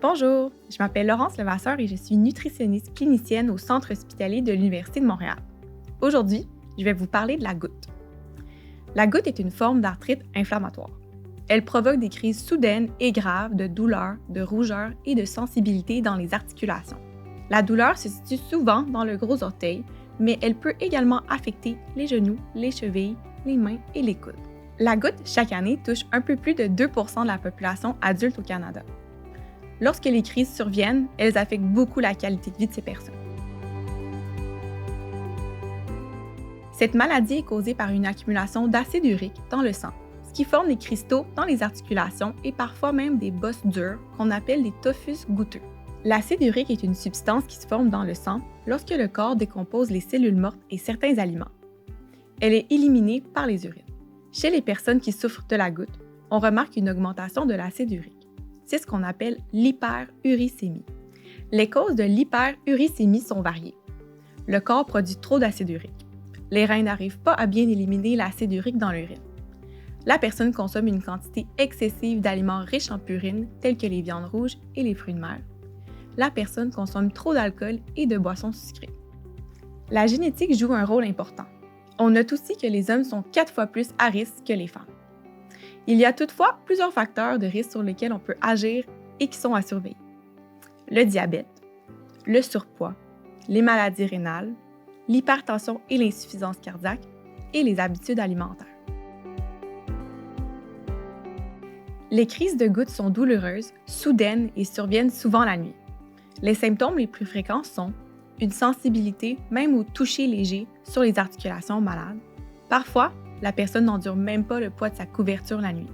Bonjour, je m'appelle Laurence Levasseur et je suis nutritionniste clinicienne au Centre hospitalier de l'Université de Montréal. Aujourd'hui, je vais vous parler de la goutte. La goutte est une forme d'arthrite inflammatoire. Elle provoque des crises soudaines et graves de douleur, de rougeur et de sensibilité dans les articulations. La douleur se situe souvent dans le gros orteil, mais elle peut également affecter les genoux, les chevilles, les mains et les coudes. La goutte, chaque année, touche un peu plus de 2% de la population adulte au Canada. Lorsque les crises surviennent, elles affectent beaucoup la qualité de vie de ces personnes. Cette maladie est causée par une accumulation d'acide urique dans le sang, ce qui forme des cristaux dans les articulations et parfois même des bosses dures qu'on appelle des tophus goutteux. L'acide urique est une substance qui se forme dans le sang lorsque le corps décompose les cellules mortes et certains aliments. Elle est éliminée par les urines. Chez les personnes qui souffrent de la goutte, on remarque une augmentation de l'acide urique. C'est ce qu'on appelle l'hyperuricémie. Les causes de l'hyperuricémie sont variées. Le corps produit trop d'acide urique. Les reins n'arrivent pas à bien éliminer l'acide urique dans l'urine. La personne consomme une quantité excessive d'aliments riches en purine, tels que les viandes rouges et les fruits de mer. La personne consomme trop d'alcool et de boissons sucrées. La génétique joue un rôle important. On note aussi que les hommes sont 4 fois plus à risque que les femmes. Il y a toutefois plusieurs facteurs de risque sur lesquels on peut agir et qui sont à surveiller. Le diabète, le surpoids, les maladies rénales, l'hypertension et l'insuffisance cardiaque et les habitudes alimentaires. Les crises de goutte sont douloureuses, soudaines et surviennent souvent la nuit. Les symptômes les plus fréquents sont une sensibilité, même au toucher léger, sur les articulations malades. Parfois, la personne n'endure même pas le poids de sa couverture la nuit.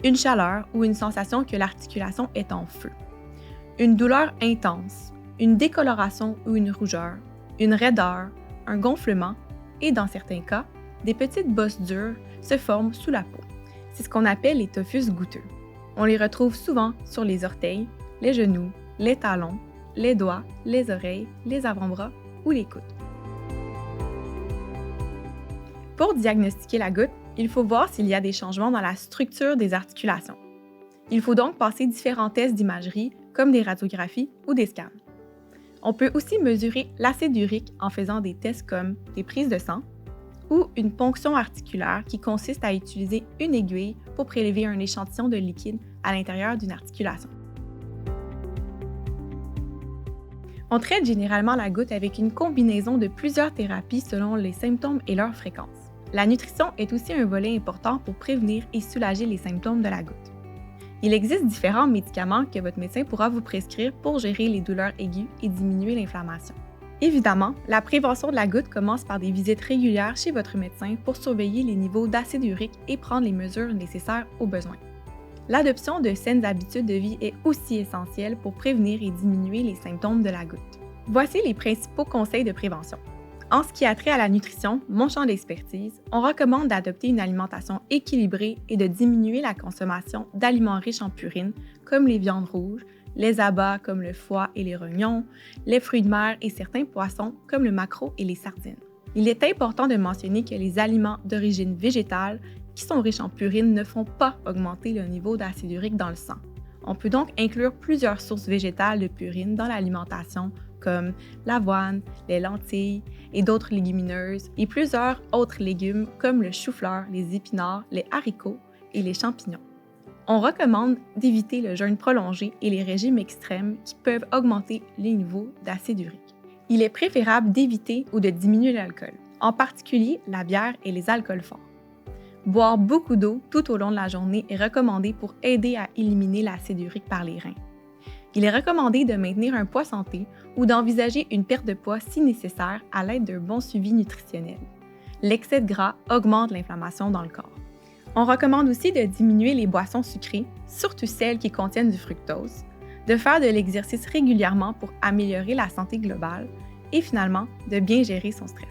Une chaleur ou une sensation que l'articulation est en feu. Une douleur intense, une décoloration ou une rougeur, une raideur, un gonflement et, dans certains cas, des petites bosses dures se forment sous la peau. C'est ce qu'on appelle les tophus goutteux. On les retrouve souvent sur les orteils, les genoux, les talons, les doigts, les oreilles, les avant-bras ou les coudes. Pour diagnostiquer la goutte, il faut voir s'il y a des changements dans la structure des articulations. Il faut donc passer différents tests d'imagerie, comme des radiographies ou des scans. On peut aussi mesurer l'acide urique en faisant des tests comme des prises de sang ou une ponction articulaire qui consiste à utiliser une aiguille pour prélever un échantillon de liquide à l'intérieur d'une articulation. On traite généralement la goutte avec une combinaison de plusieurs thérapies selon les symptômes et leur fréquence. La nutrition est aussi un volet important pour prévenir et soulager les symptômes de la goutte. Il existe différents médicaments que votre médecin pourra vous prescrire pour gérer les douleurs aiguës et diminuer l'inflammation. Évidemment, la prévention de la goutte commence par des visites régulières chez votre médecin pour surveiller les niveaux d'acide urique et prendre les mesures nécessaires aux besoins. L'adoption de saines habitudes de vie est aussi essentielle pour prévenir et diminuer les symptômes de la goutte. Voici les principaux conseils de prévention. En ce qui a trait à la nutrition, mon champ d'expertise, on recommande d'adopter une alimentation équilibrée et de diminuer la consommation d'aliments riches en purine, comme les viandes rouges, les abats comme le foie et les rognons, les fruits de mer et certains poissons comme le maquereau et les sardines. Il est important de mentionner que les aliments d'origine végétale qui sont riches en purine ne font pas augmenter le niveau d'acide urique dans le sang. On peut donc inclure plusieurs sources végétales de purine dans l'alimentation, comme l'avoine, les lentilles et d'autres légumineuses, et plusieurs autres légumes comme le chou-fleur, les épinards, les haricots et les champignons. On recommande d'éviter le jeûne prolongé et les régimes extrêmes qui peuvent augmenter les niveaux d'acide urique. Il est préférable d'éviter ou de diminuer l'alcool, en particulier la bière et les alcools forts. Boire beaucoup d'eau tout au long de la journée est recommandé pour aider à éliminer l'acide urique par les reins. Il est recommandé de maintenir un poids santé ou d'envisager une perte de poids si nécessaire à l'aide d'un bon suivi nutritionnel. L'excès de gras augmente l'inflammation dans le corps. On recommande aussi de diminuer les boissons sucrées, surtout celles qui contiennent du fructose, de faire de l'exercice régulièrement pour améliorer la santé globale et finalement de bien gérer son stress.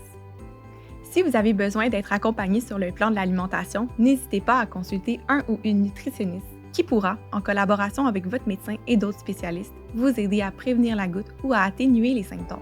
Si vous avez besoin d'être accompagné sur le plan de l'alimentation, n'hésitez pas à consulter un ou une nutritionniste qui pourra, en collaboration avec votre médecin et d'autres spécialistes, vous aider à prévenir la goutte ou à atténuer les symptômes.